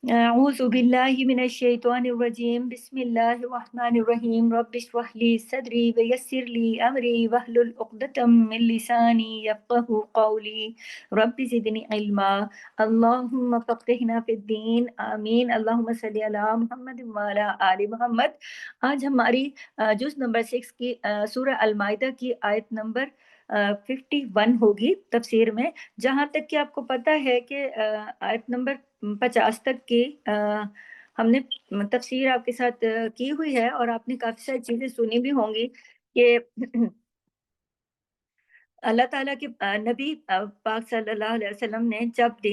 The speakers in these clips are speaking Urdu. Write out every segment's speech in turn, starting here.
أعوذ بالله من الشيطان الرجيم بسم الله الرحمن الرحيم رب اشرح لي صدري ويسر لي أمري واحلل عقدة من لساني يفقهوا قولي رب زدني علما اللهم فقهنا في الدين آمین اللهم صل علی محمد وعلى آل محمد۔ آج ہماری جز نمبر 6 کی سورہ المائدہ کی آیت نمبر 51 ہوگی تفسیر میں، جہاں تک کہ آپ کو پتہ ہے کہ آیت نمبر 50 تک کی ہم نے تفسیر آپ کے ساتھ کی ہوئی ہے، اور آپ نے کافی ساری چیزیں سنی بھی ہوں گی کہ اللہ تعالیٰ کے نبی پاک صلی اللہ علیہ وسلم نے جب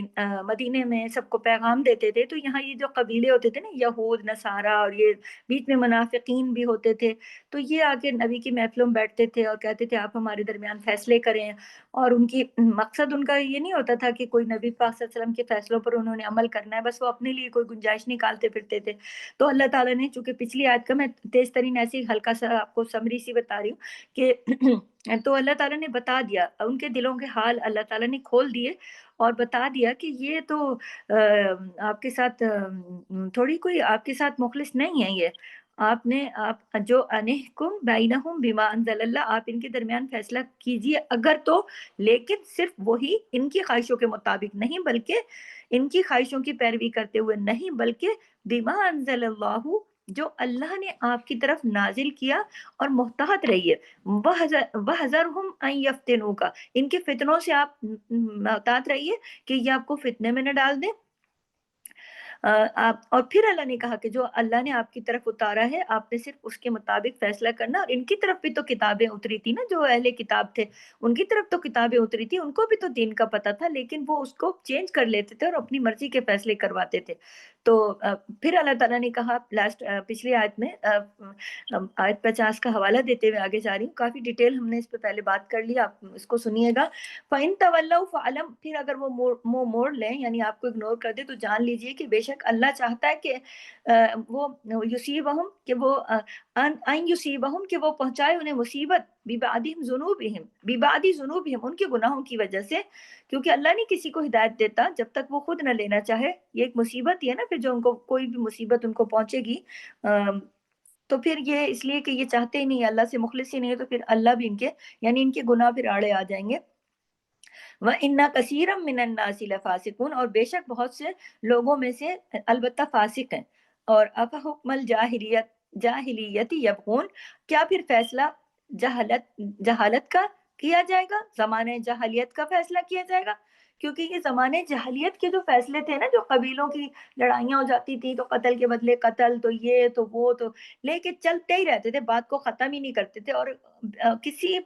مدینے میں سب کو پیغام دیتے تھے، تو یہاں یہ جو قبیلے ہوتے تھے نا، یہود نصارہ، اور یہ بیچ میں منافقین بھی ہوتے تھے، تو یہ آگے نبی کی محفلوں میں بیٹھتے تھے اور کہتے تھے آپ ہمارے درمیان فیصلے کریں، اور ان کی مقصد ان کا یہ نہیں ہوتا تھا کہ کوئی نبی پاک صلی اللہ علیہ وسلم کے فیصلوں پر انہوں نے عمل کرنا ہے، بس وہ اپنے لیے کوئی گنجائش نکالتے پھرتے تھے۔ تو اللہ تعالیٰ نے، چونکہ پچھلی آیت کا میں تیز ترین ایسی ہلکا سا آپ کو سمری سی بتا رہی ہوں کہ تو اللہ تعالیٰ نے بتا دیا، ان کے دلوں کے حال اللہ تعالیٰ نے کھول دیے اور بتا دیا کہ یہ تو آپ کے ساتھ تھوڑی کوئی آپ کے ساتھ مخلص نہیں ہے، یہ آپ جو انحکم بینہم بما انزل اللہ، آپ ان کے درمیان فیصلہ کیجئے اگر تو، لیکن صرف وہی ان کی خواہشوں کے مطابق نہیں، بلکہ ان کی خواہشوں کی پیروی کرتے ہوئے نہیں، بلکہ بما انزل اللہ، جو اللہ نے آپ کی طرف نازل کیا، اور محتاط رہیے وَحْذَرْهُمْ أَن يَفْتِنُوكَ، ان کے فتنوں سے آپ محتاط رہیے کہ یہ آپ کو فتنے میں نہ ڈال دیں۔ اور پھر اللہ نے کہا کہ جو اللہ نے آپ کی طرف اتارا ہے، آپ نے صرف اس کے مطابق فیصلہ کرنا، اور ان کی طرف بھی تو کتابیں اتری تھی نا، جو اہل کتاب تھے ان کی طرف تو کتابیں اتری تھی، ان کو بھی تو دین کا پتہ تھا، لیکن وہ اس کو چینج کر لیتے تھے اور اپنی مرضی کے فیصلے کرواتے تھے۔ تو پھر اللہ تعالیٰ نے کہا پچھلی آیت میں، آیت 50 کا حوالہ دیتے ہوئے آگے جا رہی ہوں، کافی ڈیٹیل ہم نے اس پہ پہلے بات کر لی، آپ اس کو سنیے گا۔ فَإِن تَوَلَّوْا فَعْلَمْ، پھر اگر وہ منہ موڑ لیں، یعنی آپ کو اگنور کر دے، تو جان لیجئے کہ بے شک اللہ چاہتا ہے کہ وہ یصیبہم، کہ وہ ان یصیبہم، کہ وہ پہنچائے انہیں مصیبت، ببعدہم ذنوبہم، ببعد ذنوبہم، ان کے گناہوں کی وجہ سے، کیونکہ اللہ نہیں کسی کو ہدایت دیتا جب تک وہ خود نہ لینا چاہے، یہ ایک مصیبت ہی ہے نا، پھر جو ان کو کوئی بھی مصیبت ان کو پہنچے گی تو پھر یہ اس لیے کہ یہ چاہتے ہی نہیں، اللہ سے مخلص ہی نہیں ہے، تو پھر اللہ بھی ان کے، یعنی ان کے گناہ پھر آڑے آ جائیں گے۔ وَإِنَّ كَثِيرًا مِّنَ النَّاسِ لَفَاسِقُونَ، اور بے شک بہت سے لوگوں میں سے البتہ فاسق ہیں۔ اور أَفَحُكْمَ الْجَاهِلِيَّةِ يَبْغُونَ، کیا پھر فیصلہ جہالت کا کیا جائے گا، زمانے جاہلیت کا فیصلہ کیا جائے گا؟ کیونکہ یہ زمانے جاہلیت کے جو فیصلے تھے نا، جو قبیلوں کی لڑائیاں ہو جاتی تھی، تو قتل کے بدلے قتل، تو یہ تو وہ، تو لے کے چلتے ہی رہتے تھے، بات کو ختم ہی نہیں کرتے تھے، اور کسی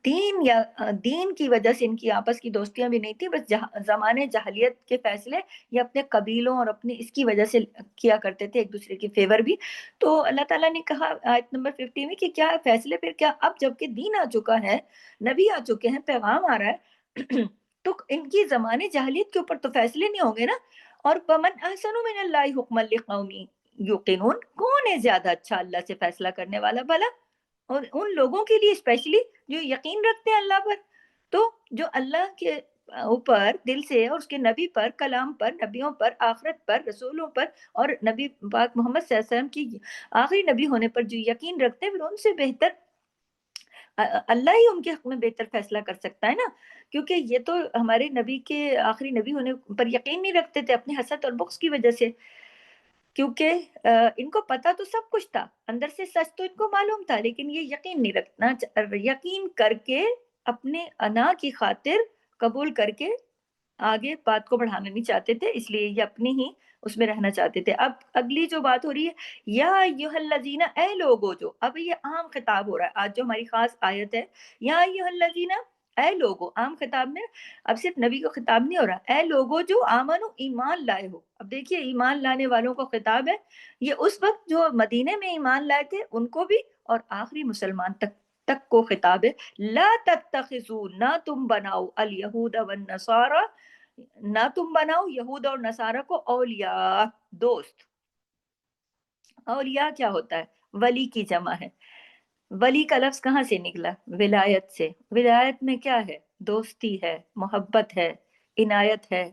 دین کی وجہ سے ان کی آپس کی دوستیاں بھی نہیں تھی، بس زمانے جاہلیت کے فیصلے یہ اپنے قبیلوں اور اپنی اس کی وجہ سے کیا کرتے تھے، ایک دوسرے کے فیور بھی۔ تو اللہ تعالیٰ نے کہا آیت نمبر 50 میں کہ کیا فیصلے پھر کیا، اب جب کہ دین آ چکا ہے، نبی آ چکے ہیں، پیغام آ رہا ہے تو ان کی زمانے جاہلیت کے اوپر تو فیصلے نہیں ہوں گے نا۔ اور وَمَنْ أَحْسَنُ مِنَ اللَّهِ حُكْمًا لِقَوْمٍ يُوقِنُونَ، کون ہے زیادہ اچھا اللہ سے فیصلہ کرنے والا بھلا، اور ان لوگوں کے لیے اسپیشلی جو یقین رکھتے ہیں اللہ پر۔ تو جو اللہ کے اوپر دل سے، اور اس کے نبی پر، کلام پر، نبیوں پر، آخرت پر، رسولوں پر، اور نبی پاک محمد صلی اللہ علیہ وسلم کی آخری نبی ہونے پر جو یقین رکھتے ہیں، پھر ان سے بہتر اللہ ہی ان کے حق میں بہتر فیصلہ کر سکتا ہے نا، کیونکہ یہ تو ہمارے نبی کے آخری نبی ہونے پر یقین نہیں رکھتے تھے اپنی حسد اور بغض کی وجہ سے، کیونکہ ان کو پتا تو سب کچھ تھا، اندر سے سچ تو ان کو معلوم تھا، لیکن یہ یقین نہیں رکھنا، یقین کر کے اپنے انا کی خاطر قبول کر کے آگے بات کو بڑھانا نہیں چاہتے تھے، اس لیے یہ اپنی ہی اس میں رہنا چاہتے تھے۔ اب اگلی جو بات ہو رہی ہے، یا ایھا الذین، اے لوگو، جو اب یہ عام خطاب ہو رہا ہے، آج جو ہماری خاص آیت ہے، یا ایھا الذین، اے لوگو، عام خطاب میں اب صرف نبی کو خطاب نہیں ہو رہا، اے لوگو جو آمنو، ایمان لائے ہو۔ اب دیکھیے ایمان لانے والوں کو خطاب ہے، یہ اس وقت جو مدینے میں ایمان لائے تھے ان کو بھی، اور آخری مسلمان تک کو خطاب ہے۔ لا تتخذوا، نہ تم بناؤ، الیہود والنصارى، نہ تم بناؤ یہود اور نصارہ کو اولیاء، دوست۔ اولیاء کیا ہوتا ہے؟ ولی کی جمع ہے۔ ولی کا لفظ کہاں سے نکلا؟ ولایت سے۔ ولایت میں کیا ہے؟ دوستی ہے، محبت ہے، عنایت ہے،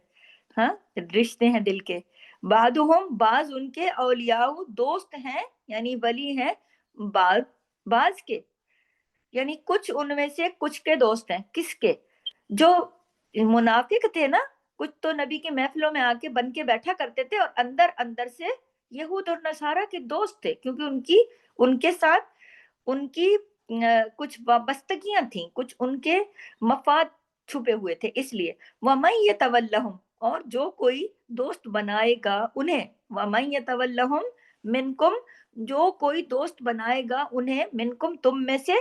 ہاں، رشتے ہیں دل کے۔ بعضهم بعض ان کے اولیاء دوست ہیں یعنی ولی ہیں بعض بعض کے، یعنی کچھ ان میں سے کچھ کے دوست ہیں. کس کے؟ جو منافق تھے نا، کچھ تو نبی کی محفلوں میں آ کے بن کے بیٹھا کرتے تھے اور اندر اندر سے یہود اور نصارہ کے دوست تھے، کیونکہ ان کے ساتھ ان کی کچھ وابستگیاں تھیں، کچھ ان کے مفاد چھپے ہوئے تھے. اس لیے وَمَن يَتَوَلَّهُمْ، اور جو کوئی دوست بنائے گا انہیں، وَمَن يَتَوَلَّهُمْ مِنْكُمْ، جو کوئی دوست بنائے گا انہیں، منکم تم میں سے،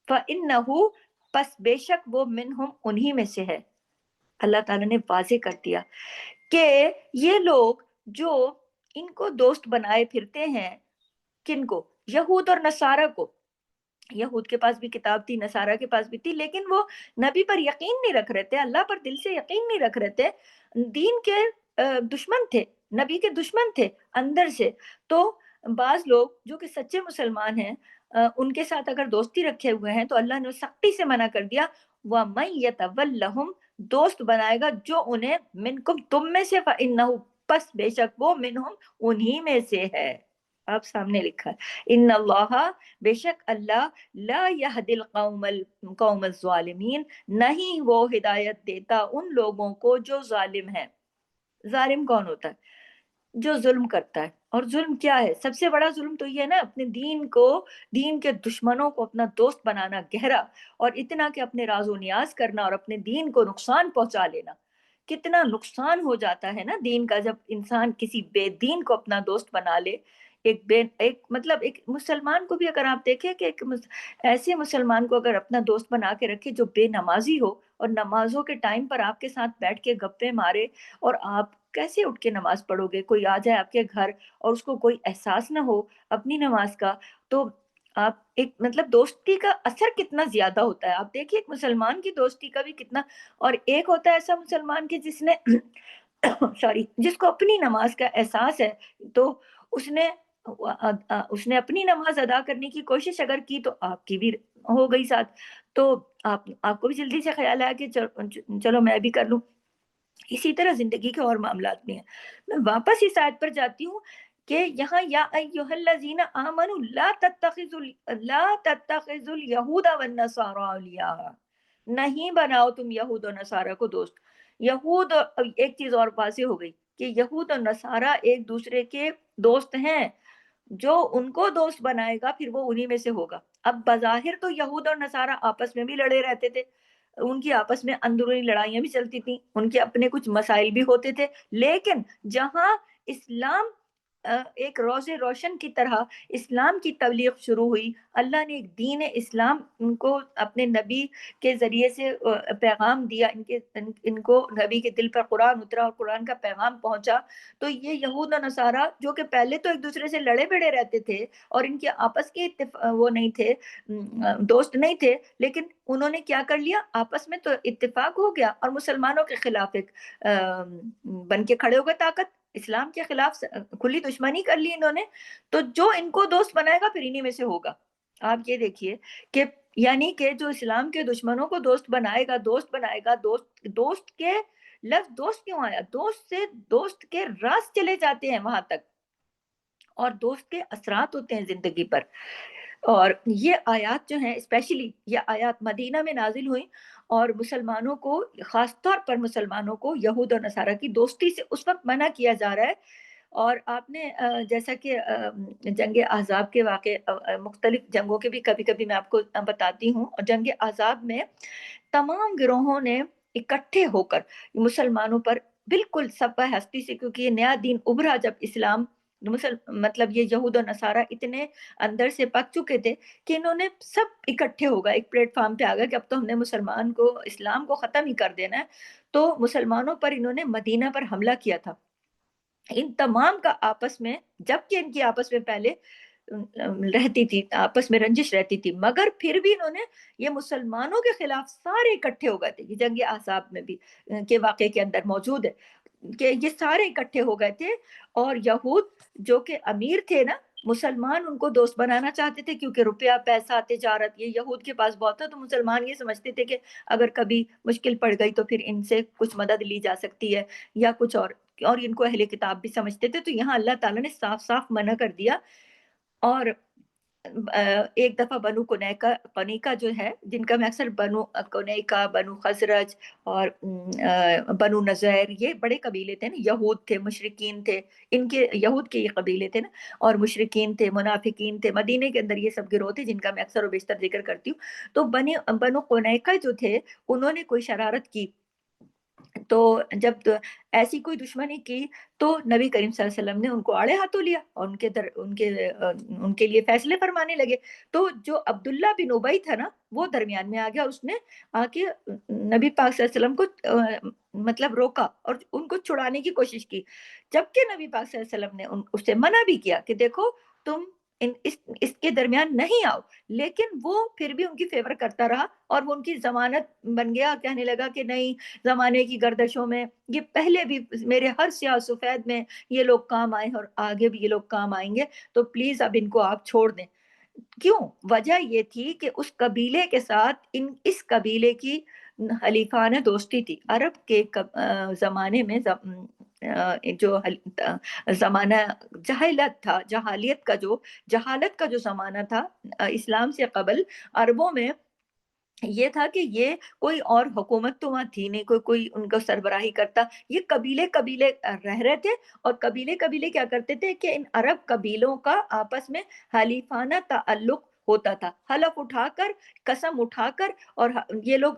فَإِنَّهُ، پس بے شک وہ، منہم انہی میں سے ہے. اللہ تعالیٰ نے واضح کر دیا کہ یہ لوگ جو ان کو دوست بنائے پھرتے ہیں، کن کو؟ یہود اور نصارہ کو. یہود کے پاس بھی کتاب تھی، نصارہ کے پاس بھی تھی، لیکن وہ نبی پر یقین نہیں رکھ رہے تھے، اللہ پر دل سے یقین نہیں رکھ رہے تھے، دین کے دشمن تھے، نبی کے دشمن تھے اندر سے. تو بعض لوگ جو کہ سچے مسلمان ہیں، ان کے ساتھ اگر دوستی رکھے ہوئے ہیں تو اللہ نے سختی سے منع کر دیا، وَمَن يَتَوَلَّهُمْ، دوست بنائے گا جو انہیں، منکم تم میں سے، فَإِنَّهُ، پس بے شک وہ، منہم انہی میں سے ہے. آپ سامنے لکھا ہے، ان اللہ، بے شک اللہ، لا یہدی قوم الظالمین، نہیں وہ ہدایت دیتا ان لوگوں کو جو ظالم ہیں. ظالم کون ہوتا ہے؟ جو ظلم کرتا ہے. اور ظلم کیا ہے؟ سب سے بڑا ظلم تو یہ ہے نا، اپنے دین کو، دین کے دشمنوں کو اپنا دوست بنانا گہرا، اور اتنا کہ اپنے راز و نیاز کرنا اور اپنے دین کو نقصان پہنچا لینا. کتنا نقصان ہو جاتا ہے نا دین کا جب انسان کسی بے دین کو اپنا دوست بنا لے. ایک مطلب ایک مسلمان کو بھی اگر آپ دیکھیں کہ ایسے مسلمان کو اگر اپنا دوست بنا کے رکھے جو بے نمازی ہو، اور نمازوں کے ٹائم پر آپ کے ساتھ بیٹھ کے گپے مارے، اور آپ کیسے اٹھ کے نماز پڑھو گے؟ کوئی آ جائے آپ کے گھر اور اس کو کوئی احساس نہ ہو اپنی نماز کا، تو آپ ایک مطلب دوستی کا اثر کتنا زیادہ ہوتا ہے. آپ دیکھیے ایک مسلمان کی دوستی کا بھی کتنا، اور ایک ہوتا ہے ایسا مسلمان کہ جس نے سوری، جس کو اپنی نماز کا احساس ہے، تو اس نے اپنی نماز ادا کرنے کی کوشش اگر کی تو آپ کی بھی ہو گئی ساتھ، تو آپ کو بھی جلدی سے خیال آیا کہ چلو میں بھی کر لوں. اسی طرح زندگی کے اور معاملات بھی ہیں. میں واپس اس آیت پر جاتی ہوں کہ یہاں یا ایھا الذین آمنوا لا تتخذوا الیہود والنصارى اولیاء، نہیں بناؤ تم یہود اور نصارہ کو دوست. یہود، ایک چیز اور واضح ہو گئی کہ یہود اور نصارہ ایک دوسرے کے دوست ہیں. جو ان کو دوست بنائے گا پھر وہ انہی میں سے ہوگا. اب بظاہر تو یہود اور نصارہ آپس میں بھی لڑے رہتے تھے، ان کی آپس میں اندرونی لڑائیاں بھی چلتی تھیں، ان کے اپنے کچھ مسائل بھی ہوتے تھے، لیکن جہاں اسلام ایک روز روشن کی طرح اسلام کی تبلیغ شروع ہوئی، اللہ نے ایک دین اسلام ان کو اپنے نبی کے ذریعے سے پیغام دیا، ان کو نبی کے دل پر قرآن اترا اور قرآن کا پیغام پہنچا. تو یہ یہود و نصارہ جو کہ پہلے تو ایک دوسرے سے لڑے بڑے رہتے تھے اور ان کے آپس کے وہ نہیں تھے، دوست نہیں تھے، لیکن انہوں نے کیا کر لیا، آپس میں تو اتفاق ہو گیا اور مسلمانوں کے خلاف ایک بن کے کھڑے ہو گئے طاقت، اسلام کے خلاف کھلی دشمنی کر لی انہوں نے. تو جو ان کو دوست بنائے گا پھر انہی میں سے ہوگا. آپ یہ دیکھیے کہ یعنی کہ جو اسلام کے دشمنوں کو دوست بنائے گا، دوست کے لفظ دوست کیوں آیا؟ دوست سے دوست کے راز چلے جاتے ہیں وہاں تک، اور دوست کے اثرات ہوتے ہیں زندگی پر. اور یہ آیات جو ہیں، اسپیشلی یہ آیات مدینہ میں نازل ہوئیں، اور مسلمانوں کو، خاص طور پر مسلمانوں کو یہود اور نصارہ کی دوستی سے اس وقت منع کیا جا رہا ہے. اور آپ نے جیسا کہ جنگ احزاب کے واقع، مختلف جنگوں کے بھی کبھی کبھی میں آپ کو بتاتی ہوں، اور جنگ احزاب میں تمام گروہوں نے اکٹھے ہو کر مسلمانوں پر بالکل سبہ ہستی سے، کیونکہ یہ نیا دین ابھرا جب اسلام، مطلب یہ یہود و نصارہ اتنے اندر سے پک چکے تھے کہ انہوں نے سب اکٹھے ہو گئے، ایک پلیٹ فارم پہ آ گئے کہ اب تو ہم نے مسلمان کو، اسلام کو ختم ہی کر دینا ہے. تو مسلمانوں پر انہوں نے مدینہ پر حملہ کیا تھا. ان تمام کا آپس میں، جبکہ ان کی آپس میں پہلے رہتی تھی، آپس میں رنجش رہتی تھی، مگر پھر بھی انہوں نے، یہ مسلمانوں کے خلاف سارے اکٹھے ہو گئے تھے. یہ جنگ احزاب میں بھی کے واقعے کے اندر موجود ہے کہ یہ سارے اکٹھے ہو گئے تھے، اور یہود جو کہ امیر تھے نا، مسلمان ان کو دوست بنانا چاہتے تھے کیونکہ روپیہ پیسہ تجارت یہ یہود کے پاس بہت تھا. تو مسلمان یہ سمجھتے تھے کہ اگر کبھی مشکل پڑ گئی تو پھر ان سے کچھ مدد لی جا سکتی ہے یا کچھ اور. اور ان کو اہل کتاب بھی سمجھتے تھے، تو یہاں اللہ تعالیٰ نے صاف صاف منع کر دیا۔ اور ایک دفعہ بنو قنیقہ جو ہے، جن کا میں اکثر بنو قنیقہ، بنو خزرج اور بنو نذیر، یہ بڑے قبیلے تھے نا، یہود تھے، مشرکین تھے، ان کے یہود کے یہ قبیلے تھے نا، اور مشرکین تھے، منافقین تھے، مدینے کے اندر یہ سب گروہ تھے جن کا میں اکثر و بیشتر ذکر کرتی ہوں۔ تو بنو قنیقہ جو تھے، انہوں نے کوئی شرارت کی، تو جب ایسی کوئی دشمنی کی تو نبی کریم صلی اللہ علیہ وسلم نے ان کو آڑے ہاتھوں لیا اور ان کے لیے فیصلے فرمانے لگے۔ تو جو عبداللہ بن ابی تھا نا، وہ درمیان میں آ گیا، اس نے آ کے نبی پاک صلی اللہ علیہ وسلم کو مطلب روکا اور ان کو چھڑانے کی کوشش کی، جبکہ نبی پاک صلی اللہ علیہ وسلم نے اس سے منع بھی کیا کہ دیکھو تم اس کے درمیان نہیں آؤ، لیکن وہ پھر بھی ان کی فیور کرتا رہا، اور وہ ان کی ضمانت بن گیا، کہنے لگا کہ نہیں، زمانے کی گردشوں میں یہ پہلے بھی میرے ہر سیاہ سفید میں یہ لوگ کام آئے ہیں اور آگے بھی یہ لوگ کام آئیں گے، تو پلیز اب ان کو آپ چھوڑ دیں۔ کیوں؟ وجہ یہ تھی کہ اس قبیلے کے ساتھ اس قبیلے کی حلیفانہ دوستی تھی۔ عرب کے زمانے میں جو زمانہ جہالت تھا، جہالت کا جو زمانہ تھا اسلام سے قبل، عربوں میں یہ تھا کہ یہ کوئی اور حکومت تو وہاں تھی نہیں، کوئی ان کو سربراہی کرتا، یہ قبیلے قبیلے رہ رہے تھے، اور قبیلے قبیلے کیا کرتے تھے کہ ان عرب قبیلوں کا آپس میں حلیفانہ تعلق ہوتا تھا، حلف اٹھا کر، قسم اٹھا کر، اور یہ لوگ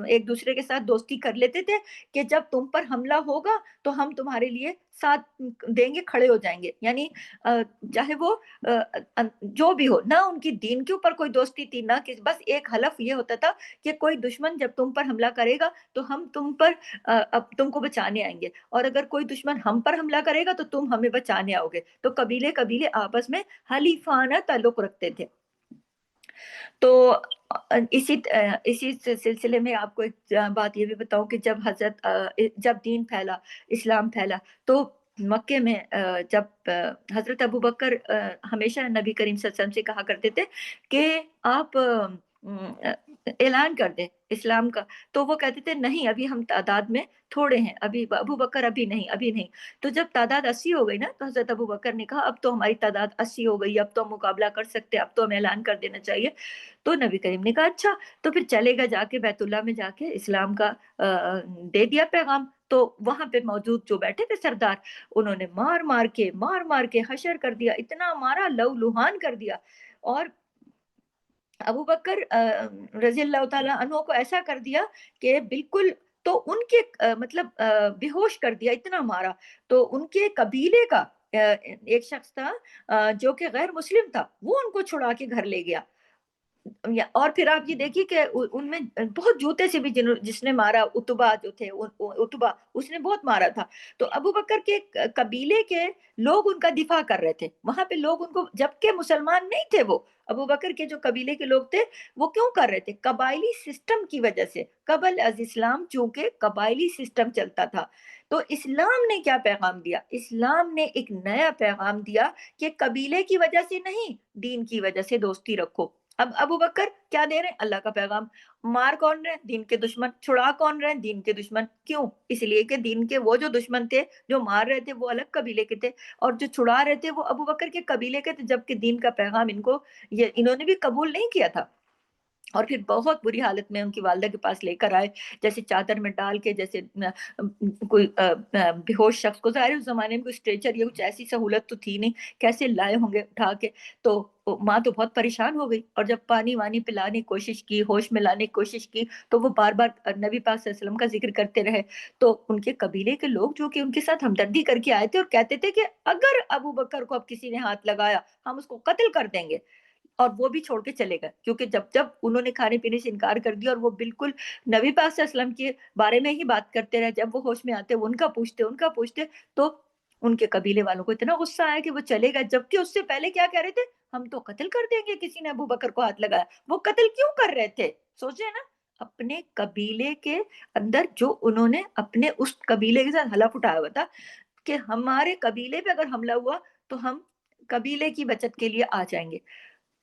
ایک دوسرے کے ساتھ دوستی کر لیتے تھے کہ جب تم پر حملہ ہوگا تو ہم تمہارے لیے ساتھ دیں گے، کھڑے ہو جائیں گے، یعنی چاہے وہ جو بھی ہو، نہ ان کی دین کے اوپر کوئی دوستی تھی، نہ بس ایک حلف یہ ہوتا تھا کہ کوئی دشمن جب تم پر حملہ کرے گا تو ہم اب تم کو بچانے آئیں گے، اور اگر کوئی دشمن ہم پر حملہ کرے گا تو تم ہمیں بچانے آؤ گے، تو قبیلے قبیلے آپس میں حلیفانہ تعلق رکھتے تھے۔ تو اسی سلسلے میں آپ کو ایک بات یہ بھی بتاؤں کہ جب دین پھیلا، اسلام پھیلا، تو مکے میں جب حضرت ابوبکر ہمیشہ نبی کریم صلی اللہ علیہ وسلم سے کہا کرتے تھے کہ آپ اعلان کر دیں اسلام کا، تو وہ کہتے تھے نہیں، ابھی ہم تعداد میں تھوڑے ہیں، ابھی ابوبکر ابھی نہیں۔ تو جب تعداد 80 ہو گئی نا، تو حضرت ابوبکر نے کہا اب تو ہماری تعداد 80 ہو گئی، اب تو ہم مقابلہ کر سکتے، اب تو ہمیں اعلان کر دینا چاہیے۔ تو نبی کریم نے کہا اچھا، تو پھر چلے گا جا کے بیت اللہ میں جا کے اسلام کا دے دیا پیغام۔ تو وہاں پہ موجود جو بیٹھے تھے سردار، انہوں نے مار مار کے حشر کر دیا، اتنا مارا، لہو لہان کر دیا، اور ابو بکر رضی اللہ تعالیٰ عنہ کو ایسا کر دیا کہ بالکل، تو ان کے مطلب بے ہوش کر دیا، اتنا مارا۔ تو ان کے قبیلے کا ایک شخص تھا جو کہ غیر مسلم تھا، وہ ان کو چھڑا کے گھر لے گیا۔ اور پھر آپ یہ دیکھیے کہ ان میں بہت جوتے سے بھی جس نے مارا، اتبا جو تھے، اتبا اس نے بہت مارا تھا۔ تو ابو بکر کے قبیلے کے لوگ ان کا دفاع کر رہے تھے وہاں پہ، لوگ ان کو، جبکہ مسلمان نہیں تھے وہ، ابو بکر کے جو قبیلے کے لوگ تھے وہ کیوں کر رہے تھے؟ قبائلی سسٹم کی وجہ سے، قبل از اسلام چونکہ قبائلی سسٹم چلتا تھا۔ تو اسلام نے کیا پیغام دیا؟ اسلام نے ایک نیا پیغام دیا کہ قبیلے کی وجہ سے نہیں، دین کی وجہ سے دوستی رکھو۔ اب ابو بکر کیا دے رہے ہیں؟ اللہ کا پیغام۔ مار کون رہے ہیں؟ دین کے دشمن۔ چھڑا کون رہے ہیں؟ دین کے دشمن۔ کیوں؟ اس لیے کہ دین کے وہ جو دشمن تھے، جو مار رہے تھے، وہ الگ قبیلے کے تھے، اور جو چھڑا رہے تھے وہ ابو بکر کے قبیلے کے تھے، جبکہ دین کا پیغام انہوں نے بھی قبول نہیں کیا تھا۔ اور پھر بہت بری حالت میں ان کی والدہ کے پاس لے کر آئے، جیسے چادر میں ڈال کے، جیسے کوئی بے ہوش شخص کو، ظاہر اس زمانے میں کوئی اسٹریچر یا کچھ ایسی سہولت تو تھی نہیں، کیسے لائے ہوں گے اٹھا کے؟ تو ماں تو بہت پریشان ہو گئی، اور جب پانی وانی پلانے کی کوشش کی، ہوش میں لانے کی کوشش کی، تو وہ بار بار نبی پاک صلی اللہ علیہ وسلم کا ذکر کرتے رہے۔ تو ان کے قبیلے کے لوگ جو کہ ان کے ساتھ ہمدردی کر کے آئے تھے، اور کہتے تھے کہ اگر ابو بکر کو اب کسی نے ہاتھ لگایا، ہم اس کو قتل کر دیں گے، اور وہ بھی چھوڑ کے چلے گئے، کیونکہ جب انہوں نے کھانے پینے سے انکار کر دیا، اور وہ بالکل نبی پاک صلی اللہ علیہ وسلم کے بارے میں ہی بات کرتے رہے، جب وہ ہوش میں آتے وہ ان کا پوچھتے، تو ان کے قبیلے والوں کو اتنا غصہ آیا کہ وہ چلے گئے، جبکہ اس سے پہلے کیا کہہ رہے تھے؟ ہم تو قتل کر دیں گے کسی نے ابو بکر کو ہاتھ لگایا۔ وہ قتل کیوں کر رہے تھے؟ سوچے نا، اپنے قبیلے کے اندر جو انہوں نے اپنے اس قبیلے کے ساتھ حلف اٹھایا ہوا تھا کہ ہمارے قبیلے پہ اگر حملہ ہوا تو ہم قبیلے کی بچت کے لیے آ جائیں گے،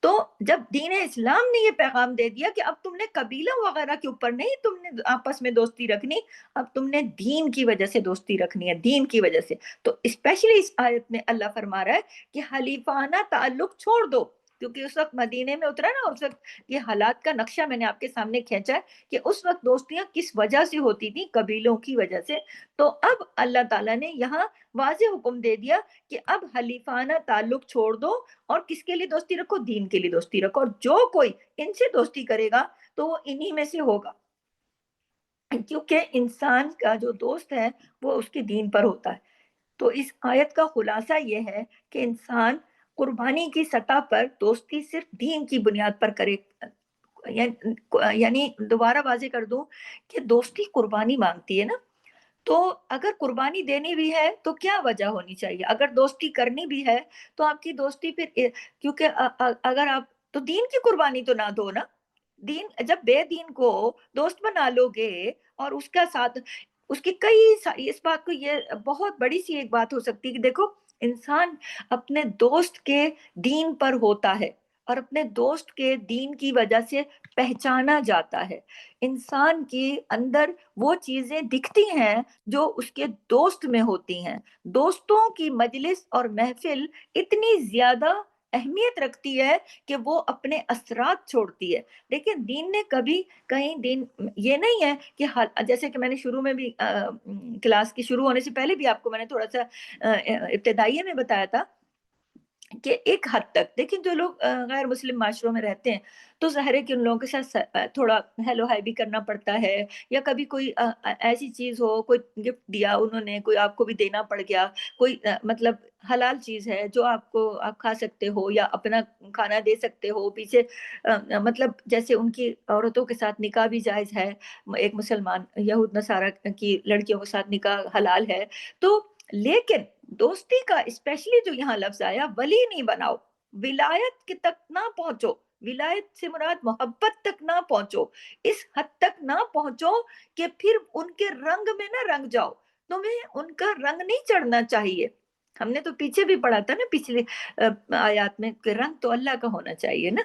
تو جب دین اسلام نے یہ پیغام دے دیا کہ اب تم نے قبیلہ وغیرہ کے اوپر نہیں تم نے آپس میں دوستی رکھنی، اب تم نے دین کی وجہ سے دوستی رکھنی ہے، دین کی وجہ سے، تو اسپیشلی اس آیت میں اللہ فرما رہا ہے کہ حلیفانہ تعلق چھوڑ دو، کیونکہ اس وقت مدینے میں اترا نا، اس وقت یہ حالات کا نقشہ میں نے آپ کے سامنے کھینچا ہے کہ اس وقت دوستیاں کس وجہ سے ہوتی تھی، قبیلوں کی وجہ سے۔ تو اب اللہ تعالیٰ نے یہاں واضح حکم دے دیا کہ اب حلیفانہ تعلق چھوڑ دو، اور کس کے لیے دوستی رکھو؟ دین کے لیے دوستی رکھو، اور جو کوئی ان سے دوستی کرے گا تو وہ انہی میں سے ہوگا، کیونکہ انسان کا جو دوست ہے وہ اس کے دین پر ہوتا ہے۔ تو اس آیت کا خلاصہ یہ ہے کہ انسان قربانی کی سطح پر دوستی صرف دین کی بنیاد پر کرے، یعنی دوبارہ واضح کر دوں کہ دوستی قربانی مانگتی ہے نا، تو اگر قربانی دینی بھی ہے تو کیا وجہ ہونی چاہیے؟ اگر دوستی کرنی بھی ہے تو آپ کی دوستی پھر، کیونکہ اگر آپ تو دین کی قربانی تو نہ دو نا، دین جب بے دین کو دوست بنا لو گے اور اس کا ساتھ اس کی اس بات کو، یہ بہت بڑی سی ایک بات ہو سکتی ہے کہ دیکھو، انسان اپنے دوست کے دین پر ہوتا ہے اور اپنے دوست کے دین کی وجہ سے پہچانا جاتا ہے، انسان کے اندر وہ چیزیں دکھتی ہیں جو اس کے دوست میں ہوتی ہیں۔ دوستوں کی مجلس اور محفل اتنی زیادہ اہمیت رکھتی ہے کہ وہ اپنے اثرات چھوڑتی ہے، لیکن دین نے کبھی کہیں، دین یہ نہیں ہے کہ جیسے کہ میں نے شروع میں بھی کلاس کی شروع ہونے سے پہلے بھی آپ کو میں نے تھوڑا سا ابتدائیے میں بتایا تھا کہ ایک حد تک دیکھیں، جو لوگ غیر مسلم معاشروں میں رہتے ہیں تو ظاہر ہے کہ ان لوگوں کے ساتھ تھوڑا ہیلو ہائی بھی کرنا پڑتا ہے، یا کبھی کوئی ایسی چیز ہو، کوئی گفٹ دیا انہوں نے، کوئی آپ کو بھی دینا پڑ گیا، کوئی مطلب حلال چیز ہے جو آپ کو آپ کھا سکتے ہو یا اپنا کھانا دے سکتے ہو پیچھے، مطلب جیسے ان کی عورتوں کے ساتھ نکاح بھی جائز ہے، ایک مسلمان یہود نصارہ کی لڑکیوں کے ساتھ نکاح حلال ہے، تو لیکن دوستی کا اسپیشلی جو یہاں لفظ آیا، ولی نہیں بناؤ، ولایت کے تک نہ پہنچو، ولایت سے مراد محبت تک نہ پہنچو، اس حد تک نہ پہنچو کہ پھر ان کے رنگ میں نہ رنگ جاؤ، تمہیں ان کا رنگ نہیں چڑھنا چاہیے۔ ہم نے تو پیچھے بھی پڑھا تھا نا پچھلے آیات میں کہ رنگ تو اللہ کا ہونا چاہیے نا،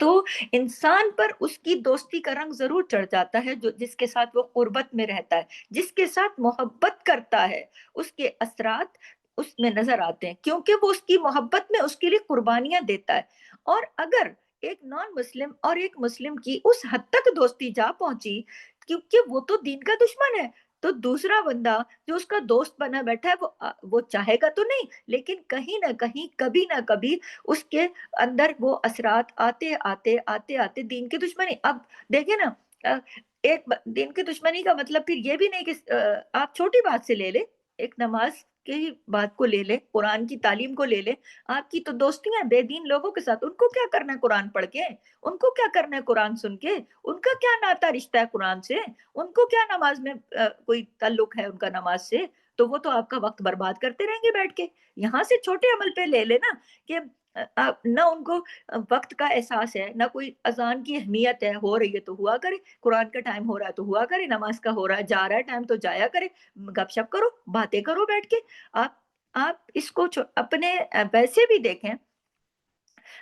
تو انسان پر اس کی دوستی کا رنگ ضرور چڑھ جاتا ہے جو جس کے ساتھ وہ قربت میں رہتا ہے، جس کے ساتھ محبت کرتا ہے، اس کے اثرات اس میں نظر آتے ہیں، کیونکہ وہ اس کی محبت میں اس کے لیے قربانیاں دیتا ہے۔ اور اگر ایک نان مسلم اور ایک مسلم کی اس حد تک دوستی جا پہنچی، کیونکہ وہ تو دین کا دشمن ہے، تو دوسرا بندہ جو اس کا دوست بنا بیٹھا ہے وہ چاہے گا تو نہیں، لیکن کہیں نہ کہیں کبھی نہ کبھی اس کے اندر وہ اثرات آتے آتے آتے آتے دین کی دشمنی۔ اب دیکھیں نا، ایک دین کی دشمنی کا مطلب پھر یہ بھی نہیں کہ آپ چھوٹی بات سے لے لیں، ایک نماز کی بات کو لے لیں، قرآن کی تعلیم کو لے لیں، آپ کی تو دوستیاں بے دین لوگوں کے ساتھ، ان کو کیا کرنا ہے قرآن پڑھ کے، ان کو کیا کرنا ہے قرآن سن کے، ان کا کیا ناتا رشتہ ہے قرآن سے، ان کو کیا نماز میں کوئی تعلق ہے ان کا نماز سے، تو وہ تو آپ کا وقت برباد کرتے رہیں گے بیٹھ کے۔ یہاں سے چھوٹے عمل پہ لے لینا کہ نہ ان کو وقت کا احساس ہے، نہ کوئی اذان کی اہمیت ہے، ہو رہی ہے تو ہوا کرے، قرآن کا ٹائم ہو رہا ہے تو ہوا کرے، نماز کا ہو رہا ہے جا رہا ہے ٹائم تو جایا کرے، گپ شپ کرو، باتیں کرو بیٹھ کے۔ آپ اس کو اپنے ویسے بھی دیکھیں،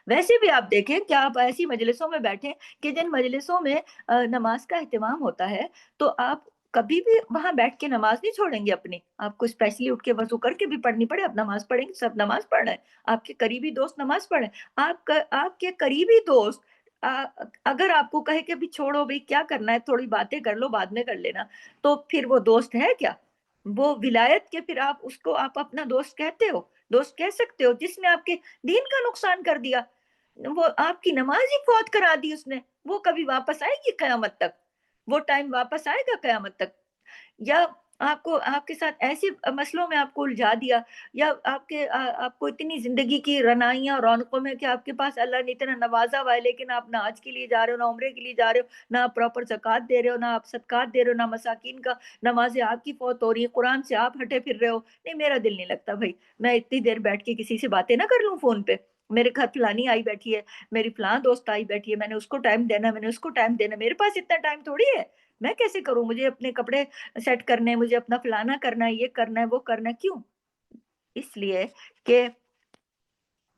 ویسے بھی آپ دیکھیں کہ آپ ایسی مجلسوں میں بیٹھیں کہ جن مجلسوں میں نماز کا اہتمام ہوتا ہے، تو آپ کبھی بھی وہاں بیٹھ کے نماز نہیں چھوڑیں گے اپنی، آپ کو اسپیشلی اٹھ کے وضو کر کے بھی پڑھنی پڑے، آپ نماز پڑھیں گے، سب نماز پڑھ رہے ہیں، آپ کے قریبی دوست نماز پڑھ رہے ہیں، آپ کے قریبی دوست اگر آپ کو کہے کہ بھی چھوڑو بھائی کیا کرنا ہے، تھوڑی باتیں کر لو بعد میں کر لینا، تو پھر وہ دوست ہے کیا؟ وہ ولایت کے پھر آپ اس کو آپ اپنا دوست کہتے ہو؟ دوست کہہ سکتے ہو جس نے آپ کے دین کا نقصان کر دیا، وہ آپ کی نماز ہی فوت کرا دی اس نے، وہ کبھی واپس آئے گی قیامت تک؟ وہ ٹائم واپس آئے گا قیامت تک؟ یا آپ کے ساتھ ایسے مسئلوں میں آپ کو الجھا دیا، یا آپ کو اتنی زندگی کی رنائیاں اور رونقوں میں کہ آپ کے پاس اللہ نے اتنا نوازا ہوا ہے، لیکن آپ نہ حج کے لیے جا رہے ہو، نہ عمرے کے لیے جا رہے ہو، نہ آپ پراپر زکوٰۃ دے رہے ہو، نہ آپ صدقات دے رہے ہو، نہ مساکین کا نمازیں آپ کی فوت ہو رہی ہیں، قرآن سے آپ ہٹے پھر رہے ہو، نہیں میرا دل نہیں لگتا بھائی میں اتنی دیر بیٹھ کے کسی سے باتیں نہ کر لوں فون پہ، میرے گھر فلانی آئی بیٹھی ہے، میری فلاں دوست آئی بیٹھی ہے، میں نے اس کو ٹائم دینا، میں نے اس کو ٹائم دینا، میرے پاس اتنا ٹائم تھوڑی ہے، میں کیسے کروں؟ مجھے اپنے کپڑے سیٹ کرنے، مجھے اپنا فلانا کرنا ہے، یہ کرنا ہے وہ کرنا ہے، کیوں؟ اس لیے کہ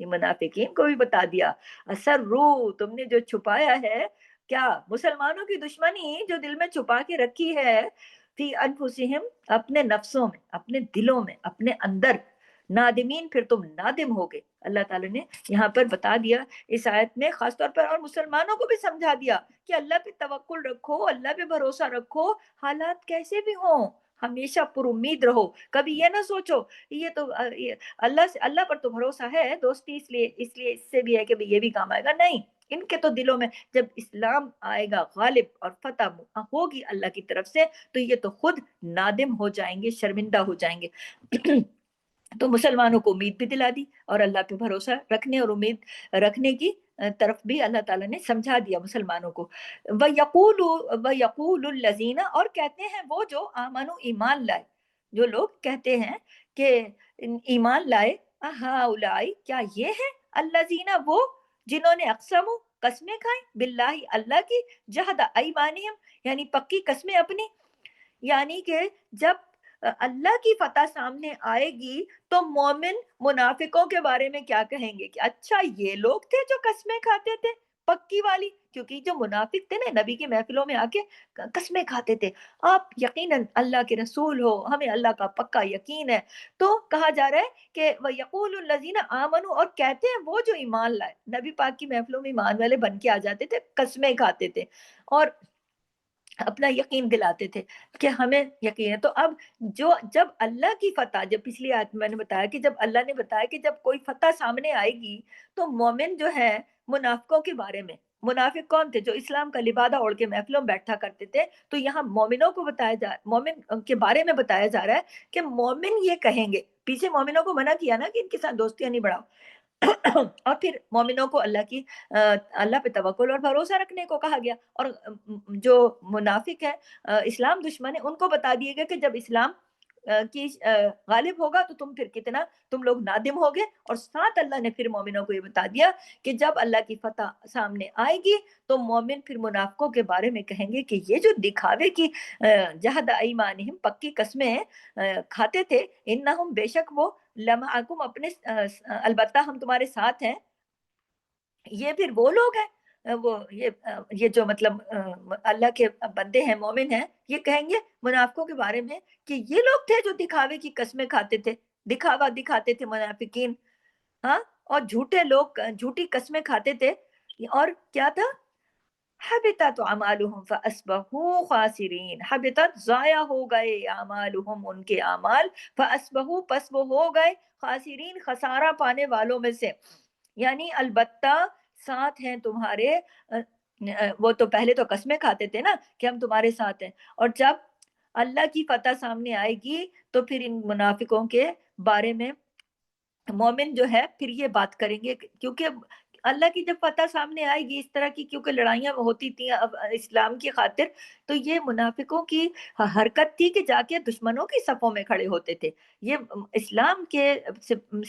یہ منافقین کو بھی بتا دیا، اسروا، تم نے جو چھپایا ہے، کیا مسلمانوں کی دشمنی جو دل میں چھپا کے رکھی ہے، فی انفسہم، اپنے نفسوں میں، اپنے دلوں میں، اپنے اندر، نادمین، پھر تم نادم ہوگے۔ اللہ تعالیٰ نے یہاں پر بتا دیا اس آیت میں خاص طور پر، اور مسلمانوں کو بھی سمجھا دیا کہ اللہ پہ توکل رکھو، اللہ پہ بھروسہ رکھو، حالات کیسے بھی ہوں، ہمیشہ پر امید رہو، کبھی یہ نہ سوچو یہ تو اللہ سے، اللہ پر تو بھروسہ ہے، دوستی اس لیے اس سے بھی ہے کہ یہ بھی کام آئے گا، نہیں، ان کے تو دلوں میں جب اسلام آئے گا غالب اور فتح ہوگی اللہ کی طرف سے، تو یہ تو خود نادم ہو جائیں گے، شرمندہ ہو جائیں گے۔ تو مسلمانوں کو امید بھی دلا دی، اور اللہ پہ بھروسہ رکھنے اور امید رکھنے کی طرف بھی اللہ تعالیٰ نے سمجھا دیا مسلمانوں کو۔ وَيَقُولُ الَّذِينَ، اور کہتے ہیں وہ جو آمنوا، ایمان لائے، جو لوگ کہتے ہیں کہ ایمان لائے، ہؤلاء، کیا یہ ہے، الذین، وہ جنہوں نے اقسموا، قسمیں کھائیں، باللہ، اللہ کی، جہد ایمانہم، یعنی پکی قسمیں اپنی، یعنی کہ جب اللہ کی فتح سامنے آئے گی تو مومن منافقوں کے بارے میں کیا کہیں گے کہ اچھا یہ لوگ تھے جو قسمیں کھاتے تھے پکی والی، کیونکہ جو منافق تھے نا نبی کی محفلوں میں آ کے قسمیں کھاتے تھے، آپ یقیناً اللہ کے رسول ہو، ہمیں اللہ کا پکا یقین ہے، تو کہا جا رہا ہے کہ وَيَقُولُ الَّذِينَ آمَنُوا، اور کہتے ہیں وہ جو ایمان لائے، نبی پاک کی محفلوں میں ایمان والے بن کے آ جاتے تھے، قسمیں کھاتے تھے اور اپنا یقین دلاتے تھے کہ ہمیں یقین ہے۔ تو اب جب اللہ کی فتح، جب پچھلی آیت میں نے بتایا کہ جب اللہ نے بتایا کہ جب کوئی فتح سامنے آئے گی تو مومن جو ہے منافقوں کے بارے میں، منافق کون تھے؟ جو اسلام کا لبادہ اوڑھ کے محفلوں میں بیٹھا کرتے تھے، تو یہاں مومنوں کو مومن کے بارے میں بتایا جا رہا ہے کہ مومن یہ کہیں گے، پیچھے مومنوں کو منع کیا نا کہ ان کے ساتھ دوستیاں نہیں بڑھاؤ، اور پھر مومنوں کو اللہ پہ توکل اور بھروسہ رکھنے کو کہا گیا، اور جو منافق ہے، اسلام دشمن ہے، ان کو بتا دیے گا کہ جب اسلام کی غالب ہوگا تو تم پھر کتنا تم لوگ نادم ہوگے، اور ساتھ اللہ نے پھر مومنوں کو یہ بتا دیا کہ جب اللہ کی فتح سامنے آئے گی تو مومن پھر منافقوں کے بارے میں کہیں گے کہ یہ جو دکھاوے کی جہد ایمانہم، پکی قسمیں کھاتے تھے، انہم، بے شک وہ، لمعکم، اپنے البتہ ہم تمہارے ساتھ ہیں، یہ پھر وہ لوگ ہیں، یہ جو مطلب اللہ کے بندے ہیں، مومن ہیں، یہ کہیں گے منافقوں کے بارے میں کہ یہ لوگ تھے جو دکھاوے کی قسمیں کھاتے تھے، دکھاوا دکھاتے تھے منافقین، ہاں، اور جھوٹے لوگ جھوٹی قسمیں کھاتے تھے، اور کیا تھا، حبطت اعمالهم فاصبحوا خاسرین، حبطت، ضائع ہو گئے، اعمالهم، ان کے اعمال، فاصبحوا، پس وہ ہو گئے، خاسرین، خسارہ پانے والوں میں سے، یعنی البتہ ساتھ ہیں تمہارے، وہ تو پہلے تو قسمیں کھاتے تھے نا کہ ہم تمہارے ساتھ ہیں، اور جب اللہ کی فتح سامنے آئے گی تو پھر ان منافقوں کے بارے میں مومن جو ہے پھر یہ بات کریں گے، کیونکہ اللہ کی جب فتح سامنے آئے گی اس طرح کی، کیونکہ لڑائیاں ہوتی تھیں اب اسلام کی خاطر، تو یہ منافقوں کی حرکت تھی کہ جا کے دشمنوں کی صفوں میں کھڑے ہوتے تھے، یہ اسلام کے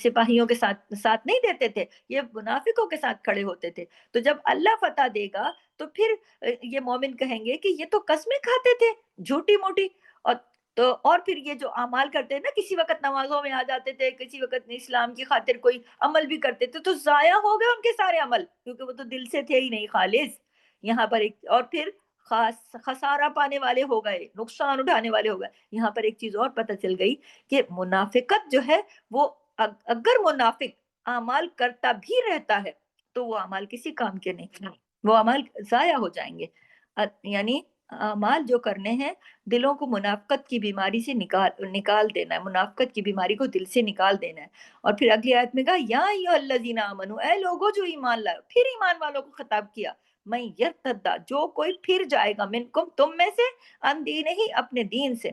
سپاہیوں کے ساتھ ساتھ نہیں دیتے تھے، یہ منافقوں کے ساتھ کھڑے ہوتے تھے، تو جب اللہ فتح دے گا تو پھر یہ مومن کہیں گے کہ یہ تو قسمیں کھاتے تھے جھوٹی موٹی، اور پھر یہ جو اعمال کرتے ہیں نا، کسی وقت نمازوں میں آ جاتے تھے، کسی وقت اسلام کی خاطر کوئی عمل بھی کرتے تھے، تو ضائع ہو گئے ان کے سارے عمل، کیونکہ وہ تو دل سے تھے ہی نہیں خالص، یہاں پر اور پھر خسارہ پانے والے ہو گئے، نقصان اٹھانے والے ہو گئے۔ یہاں پر ایک چیز اور پتہ چل گئی کہ منافقت جو ہے وہ، اگر منافق اعمال کرتا بھی رہتا ہے تو وہ اعمال کسی کام کے نہیں، وہ اعمال ضائع ہو جائیں گے، یعنی اعمال جو کرنے ہیں، دلوں کو منافقت کی بیماری سے نکال دینا ہے، منافقت کی بیماری کو دل سے نکال دینا ہے، اور پھر اگلی آیت میں کہا یا ایھا الذین آمنوا، اے لوگوں جو ایمان لائے، پھر ایمان والوں کو خطاب کیا، من یرتد، جو کوئی پھر جائے گا، منکم، تم میں سے، عن دینہ، اپنے دین سے،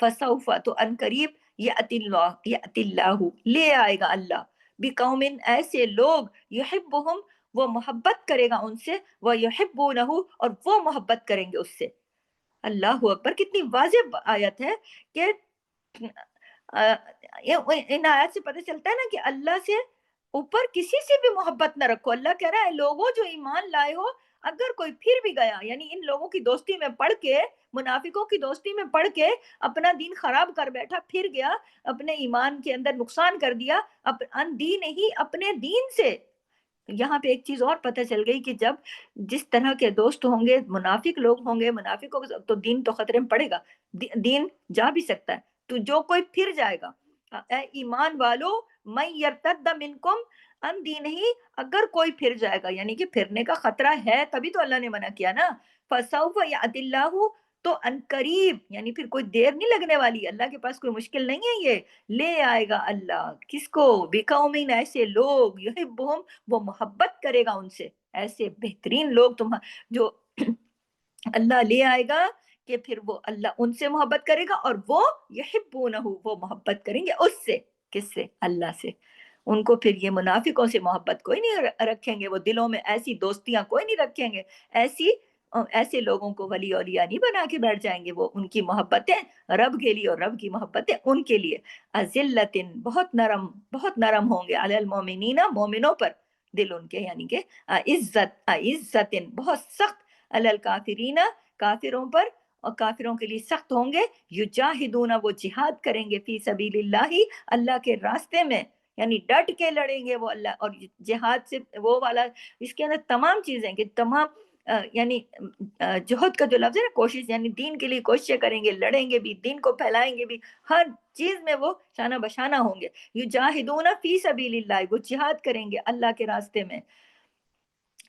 فسوف، تو ان قریب، یأتی اللہ، لے آئے گا اللہ، بقوم، ایسے لوگ، یحبہم، وہ محبت کرے گا ان سے، ویحبونہ، اور وہ محبت کریں گے اس سے۔ اللہ اکبر، کتنی واضح آیت ہے کہ ان آیت سے پتہ چلتا ہے نا کہ اللہ سے اوپر کسی سے بھی محبت نہ رکھو، اللہ کہہ رہا ہے لوگوں جو ایمان لائے ہو، اگر کوئی پھر بھی گیا، یعنی ان لوگوں کی دوستی میں پڑھ کے منافقوں کی دوستی میں پڑھ کے اپنا دین خراب کر بیٹھا، پھر گیا اپنے ایمان کے اندر نقصان کر دیا ان دین ہی اپنے دین سے۔ یہاں پہ ایک چیز اور پتہ چل گئی کہ جب جس طرح کے دوست ہوں گے، منافق لوگ ہوں گے، منافقوں کے تو دین تو خطرے میں پڑے گا، دین جا بھی سکتا ہے۔ تو جو کوئی پھر جائے گا، اے ایمان والو من یرتد منکم ان دین ہی، اگر کوئی پھر جائے گا، یعنی کہ پھرنے کا خطرہ ہے، تبھی تو اللہ نے منع کیا نا، فسوف یأتی اللہ، تو ان قریب، یعنی پھر کوئی دیر نہیں لگنے والی، اللہ کے پاس کوئی مشکل نہیں ہے، یہ لے آئے گا اللہ کس کو، بقومین، ایسے لوگ، یحبہم، وہ محبت کرے گا ان سے، ایسے بہترین لوگ جو اللہ لے آئے گا کہ پھر وہ اللہ ان سے محبت کرے گا، اور وہ یحبونہ، وہ محبت کریں گے اس سے، کس سے، اللہ سے۔ ان کو پھر یہ منافقوں سے محبت کوئی نہیں رکھیں گے، وہ دلوں میں ایسی دوستیاں کوئی نہیں رکھیں گے، ایسے لوگوں کو ولی اولیاء نہیں بنا کے بیٹھ جائیں گے، وہ ان کی محبتیں رب کے لیے اور رب کی محبتیں ان کے لیے، اذلتن، بہت نرم ہوں گے، علی المومنین، مومنوں پر دل ان کے، یعنی کہ عزتن، بہت سخت، علی الکافرین، کافروں پر، اور کافروں کے لیے سخت ہوں گے، یجاہدون، وہ جہاد کریں گے، فی سبیل اللہ، اللہ کے راستے میں، یعنی ڈٹ کے لڑیں گے وہ اللہ، اور جہاد سے وہ والا اس کے اندر تمام چیزیں کہ تمام یعنی جہد کا جو لفظ ہے نا، کوشش، یعنی دین کے لیے کوششیں کریں گے، لڑیں گے بھی، دین کو پھیلائیں گے بھی، ہر چیز میں وہ شانہ بشانہ ہوں گے، یجاہدون فی سبیل اللہ، وہ جہاد کریں گے اللہ کے راستے میں،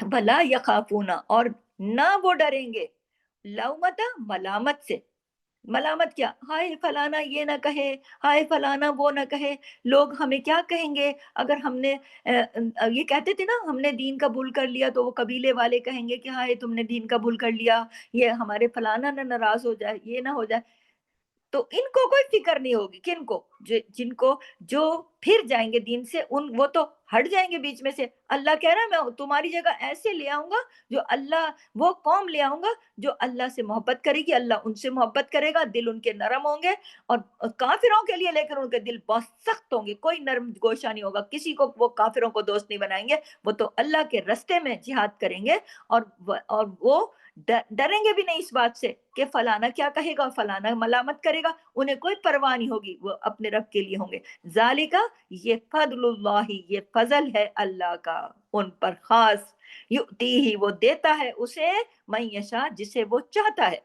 بھلا یخافون، اور نہ وہ ڈریں گے، لومتا، ملامت سے، ملامت کیا، ہائے فلانا یہ نہ کہے، ہائے فلانا وہ نہ کہے، لوگ ہمیں کیا کہیں گے اگر ہم نے یہ کہتے تھے نا، ہم نے دین قبول کر لیا تو وہ قبیلے والے کہیں گے کہ ہائے تم نے دین قبول کر لیا، یہ ہمارے فلانا نہ ناراض ہو جائے، یہ نہ ہو جائے، تو ان کو کوئی فکر نہیں ہوگی، کن کو، جن کو جو پھر جائیں گے دین سے، وہ تو ہٹ جائیں گے بیچ میں سے، اللہ کہہ رہا ہے میں تمہاری جگہ ایسے لے آؤں گا، جو اللہ، وہ قوم لے آؤں گا جو اللہ سے محبت کرے گی، اللہ ان سے محبت کرے گا، دل ان کے نرم ہوں گے، اور کافروں کے لیے لیکن ان کے دل بہت سخت ہوں گے، کوئی نرم گوشہ نہیں ہوگا، کسی کو وہ کافروں کو دوست نہیں بنائیں گے، وہ تو اللہ کے رستے میں جہاد کریں گے، اور وہ ڈریں گے بھی نہیں اس بات سے کہ فلانا کیا کہے گا، فلانا ملامت کرے گا، انہیں کوئی پرواہ نہیں ہوگی، وہ اپنے رب کے لیے ہوں گے، ذالکا، یہ فضل اللہ، یہ فضل ہے اللہ کا ان پر خاص، یؤتی ہی، وہ دیتا ہے اسے، من یشاء، جسے وہ چاہتا ہے،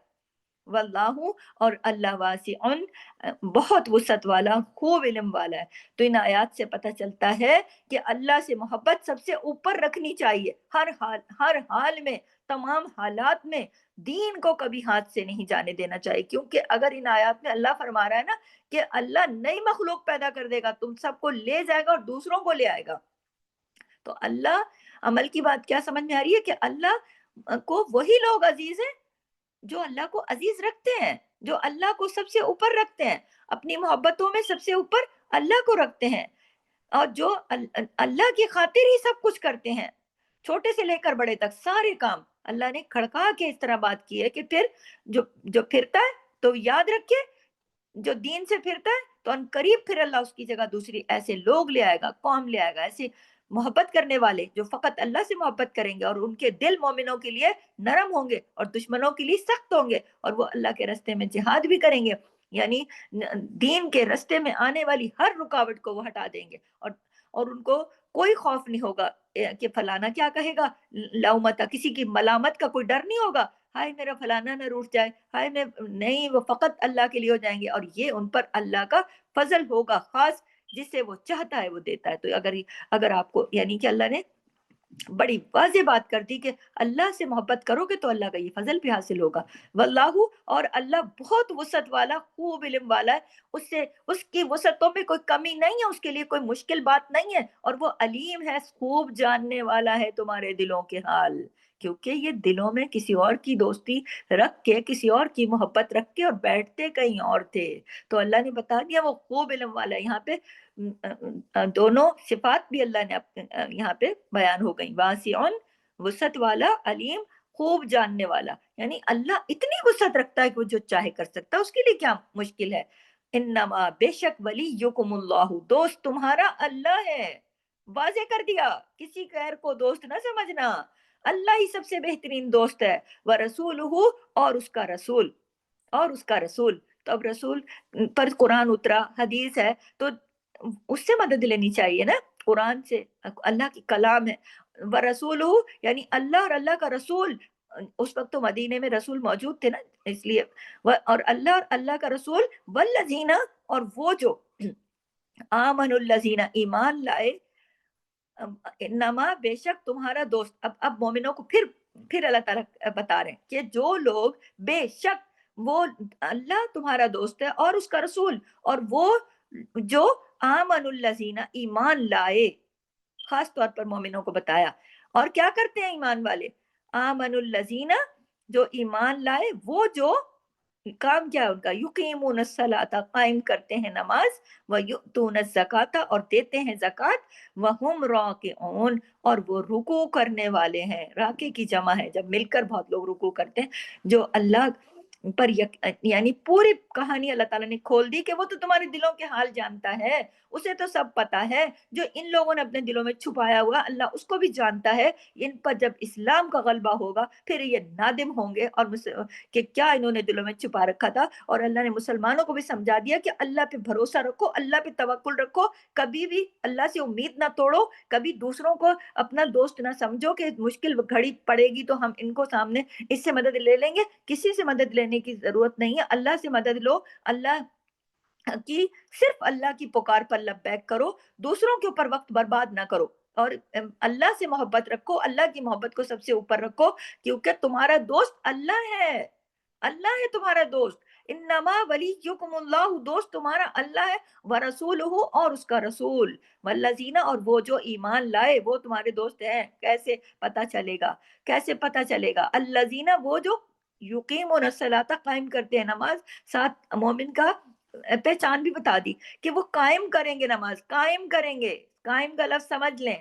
واللہ، اور اللہ واسع، بہت وسعت والا، خوب علم والا ہے۔ تو ان آیات سے پتہ چلتا ہے کہ اللہ سے محبت سب سے اوپر رکھنی چاہیے، ہر حال میں، تمام حالات میں، دین کو کبھی ہاتھ سے نہیں جانے دینا چاہیے، کیونکہ اگر ان آیات میں اللہ فرما رہا ہے نا کہ اللہ نئی مخلوق پیدا کر دے گا، تم سب کو لے جائے گا اور دوسروں کو لے آئے گا، تو اللہ، عمل کی بات کیا سمجھ میں آ رہی ہے کہ اللہ کو وہی لوگ عزیز ہیں جو اللہ کو عزیز رکھتے ہیں، جو اللہ کو سب سے اوپر رکھتے ہیں، اپنی محبتوں میں سب سے اوپر اللہ کو رکھتے ہیں، اور جو اللہ کی خاطر ہی سب کچھ کرتے ہیں، چھوٹے سے لے کر بڑے تک سارے کام اللہ نے کھڑکا کے اس طرح بات کی ہے کہ پھر جو پھرتا ہے تو یاد رکھے، جو دین سے پھرتا ہے تو ان قریب پھر اللہ اس کی جگہ دوسری ایسے لوگ لے آئے گا، قوم لے آئے گا، ایسے محبت کرنے والے جو فقط اللہ سے محبت کریں گے، اور ان کے دل مومنوں کے لیے نرم ہوں گے اور دشمنوں کے لیے سخت ہوں گے، اور وہ اللہ کے راستے میں جہاد بھی کریں گے، یعنی دین کے راستے میں آنے والی ہر رکاوٹ کو وہ ہٹا دیں گے، اور ان کو کوئی خوف نہیں ہوگا کہ فلانا کیا کہے گا، لومتا، کسی کی ملامت کا کوئی ڈر نہیں ہوگا، ہائے میرا فلانا نہ روٹ جائے، ہائے میں نہیں، وہ فقط اللہ کے لیے ہو جائیں گے، اور یہ ان پر اللہ کا فضل ہوگا خاص، جس سے وہ چاہتا ہے وہ دیتا ہے۔ تو اگر آپ کو، یعنی کہ اللہ نے بڑی واضح بات کر دی کہ اللہ سے محبت کرو گے تو اللہ کا یہ فضل بھی حاصل ہوگا، واللہ، اور اللہ بہت وسعت والا، خوب علم والا ہے، اس کی وسعتوں میں کوئی کمی نہیں ہے، اس کے لیے کوئی مشکل بات نہیں ہے، اور وہ علیم ہے، خوب جاننے والا ہے تمہارے دلوں کے حال، کیونکہ یہ دلوں میں کسی اور کی دوستی رکھ کے، کسی اور کی محبت رکھ کے، اور بیٹھتے کہیں اور تھے، تو اللہ نے بتا دیا وہ خوب علم والا ہے۔ یہاں پہ دونوں صفات بھی اللہ نے یہاں پہ بیان ہو گئی، واسع، وسعت والا، علیم، خوب جاننے والا، یعنی اللہ اتنی وسعت رکھتا ہے کہ وہ جو چاہے کر سکتا ہے، اس کے لیے کیا مشکل ہے، انما، بے شک، ولیکم اللہ، دوست تمہارا اللہ ہے، واضح کر دیا، کسی غیر کو دوست نہ سمجھنا، اللہ ہی سب سے بہترین دوست ہے، ورسولہ، اور اس کا رسول، اور اس کا رسول. تو اب رسول پر قرآن اترا، حدیث ہے، تو اس سے مدد لینی چاہیے نا، قرآن سے. اللہ کی کلام ہے. ورسولہ یعنی اللہ اور اللہ کا رسول. اس وقت تو مدینے میں رسول موجود تھے نا، اس لیے. اور اللہ اور اللہ کا رسول، والذین اور وہ جو آمن الذین ایمان لائے، انما بے شک تمہارا دوست. اب مومنوں کو پھر اللہ تعالیٰ بتا رہے ہیں کہ جو لوگ بے شک وہ اللہ تمہارا دوست ہے اور اس کا رسول، اور وہ جو آمن الذین ایمان لائے، خاص طور پر مومنوں کو بتایا. اور کیا کرتے ہیں ایمان والے؟ آمن الذین جو ایمان لائے، وہ جو کام کیا ہے ان کا؟ یقیمون الصلاۃ قائم کرتے ہیں نماز، ویؤتون الزکاۃ اور دیتے ہیں زکوٰۃ، وہم راکعون اور وہ رکوع کرنے والے ہیں. راکع کی جمع ہے جب مل کر بہت لوگ رکوع کرتے ہیں. جو اللہ پر یعنی پوری کہانی اللہ تعالیٰ نے کھول دی کہ وہ تو تمہارے دلوں کے حال جانتا ہے، اسے تو سب پتا ہے. جو ان لوگوں نے اپنے دلوں میں چھپایا ہوا اللہ اس کو بھی جانتا ہے. ان پر جب اسلام کا غلبہ ہوگا پھر یہ نادم ہوں گے اور کہ کیا انہوں نے دلوں میں چھپا رکھا تھا. اور اللہ نے مسلمانوں کو بھی سمجھا دیا کہ اللہ پہ بھروسہ رکھو، اللہ پہ توکل رکھو، کبھی بھی اللہ سے امید نہ توڑو، کبھی دوسروں کو اپنا دوست نہ سمجھو کہ مشکل گھڑی پڑے گی تو ہم ان کو سامنے اس سے مدد لے لیں گے. کسی سے مدد لینے کی ضرورت نہیں ہے، اللہ سے مدد لو. اللہ کی صرف اللہ کی پکار پر لبیک کرو، دوسروں کے اوپر وقت برباد نہ کرو، اور اللہ سے محبت رکھو، اللہ کی محبت کو سب سے اوپر رکھو، کیونکہ تمہارا دوست اللہ ہے. اللہ ہے تمہارا دوست. انما ولیکم اللہ، دوست تمہارا اللہ ہے. ورسولہ اور اس کا رسول. والذین اور وہ جو ایمان لائے وہ تمہارے دوست ہیں. کیسے پتا چلے گا؟ کیسے پتا چلے گا؟ الذین وہ جو یقیمون الصلاۃ قائم کرتے ہیں نماز. ساتھ مومن کا پہچان بھی بتا دی کہ وہ قائم کریں گے نماز، قائم کریں گے. قائم کا لفظ سمجھ لیں.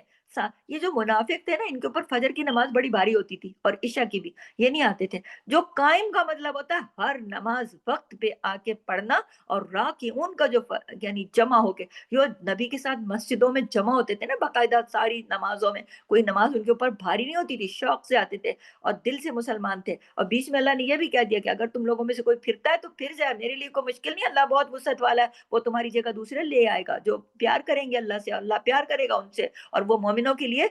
یہ جو منافق تھے نا، ان کے اوپر فجر کی نماز بڑی بھاری ہوتی تھی اور عشاء کی بھی، یہ نہیں آتے تھے. جو قائم کا مطلب ہوتا ہے ہر نماز وقت پہ آ کے پڑھنا. اور راکعون کا جو یعنی جمع ہو کے، جو نبی کے ساتھ مسجدوں میں جمع ہوتے تھے نا باقاعدہ ساری نمازوں میں، کوئی نماز ان کے اوپر بھاری نہیں ہوتی تھی، شوق سے آتے تھے اور دل سے مسلمان تھے. اور بیچ میں اللہ نے یہ بھی کہہ دیا کہ اگر تم لوگوں میں سے کوئی پھرتا ہے تو پھر جائے، میرے لیے کوئی مشکل نہیں، اللہ بہت وسعت والا ہے، وہ تمہاری جگہ دوسرے لے آئے گا. جو پیار کریں گے اللہ سے، اللہ پیار کرے گا ان سے. اور وہ مومنوں کے لیے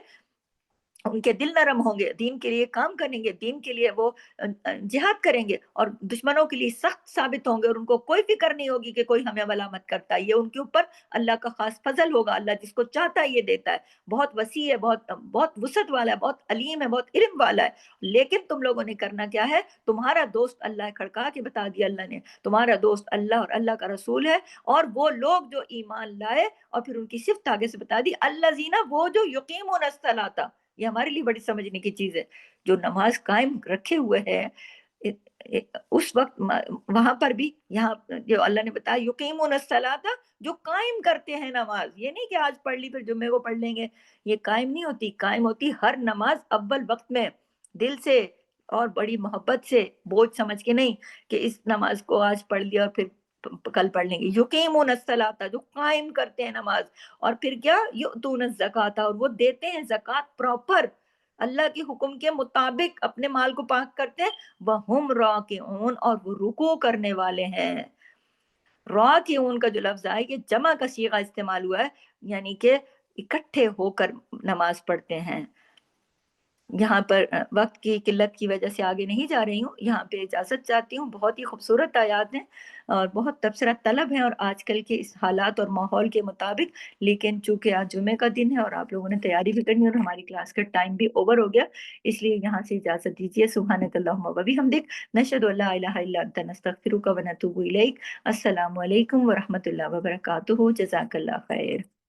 ان کے دل نرم ہوں گے، دین کے لیے کام کریں گے، دین کے لیے وہ جہاد کریں گے، اور دشمنوں کے لیے سخت ثابت ہوں گے، اور ان کو کوئی فکر نہیں ہوگی کہ کوئی ہمیں ملامت کرتا ہے. یہ ان کے اوپر اللہ کا خاص فضل ہوگا. اللہ جس کو چاہتا ہے یہ دیتا ہے. بہت وسیع ہے، بہت بہت وسعت والا ہے، بہت علیم ہے، بہت علم والا ہے. لیکن تم لوگوں نے کرنا کیا ہے؟ تمہارا دوست اللہ، کھڑکا کے بتا دیا اللہ نے، تمہارا دوست اللہ اور اللہ کا رسول ہے. اور وہ لوگ جو ایمان لائے، اور پھر ان کی صفت آگے سے بتا دی، الذین وہ جو یقیمون الصلاۃ. یہ ہمارے لیے بڑی سمجھنے کی چیز ہے. جو نماز قائم رکھے ہوئے ہے اس وقت وہاں پر بھی، یہاں جو اللہ نے بتایا یقیمون الصلاۃ، جو قائم کرتے ہیں نماز. یہ نہیں کہ آج پڑھ لی پھر جمعے کو پڑھ لیں گے. یہ قائم نہیں ہوتی. قائم ہوتی ہر نماز اول وقت میں، دل سے اور بڑی محبت سے، بوجھ سمجھ کے نہیں کہ اس نماز کو آج پڑھ لیا اور پھر کل پڑھ لیں گے. یقیمون الصلاۃ جو قائم کرتے ہیں نماز. اور پھر کیا؟ یؤتون الزکاۃ اور وہ دیتے ہیں زکوٰۃ پراپر، اللہ کے حکم کے مطابق اپنے مال کو پاک کرتے ہیں. وہم راکعون اور وہ رکوع کرنے والے ہیں. راکعون کا جو لفظ آئے کہ جمع کا صیغہ استعمال ہوا ہے، یعنی کہ اکٹھے ہو کر نماز پڑھتے ہیں. یہاں پر وقت کی قلت کی وجہ سے آگے نہیں جا رہی ہوں، یہاں پہ اجازت چاہتی ہوں. بہت ہی خوبصورت آیات ہیں اور بہت تبصرہ طلب ہیں اور آج کل کے اس حالات اور ماحول کے مطابق. لیکن چونکہ آج جمعے کا دن ہے اور آپ لوگوں نے تیاری بھی کرنی ہے اور ہماری کلاس کا ٹائم بھی اوور ہو گیا، اس لیے یہاں سے اجازت دیجیے. سبحانک اللہم و بحمدک، نشہد ان لا الہ الا انت، نستغفرک و نتوب الیک. السلام علیکم ورحمۃ اللہ وبرکاتہ. جزاک اللہ خیر.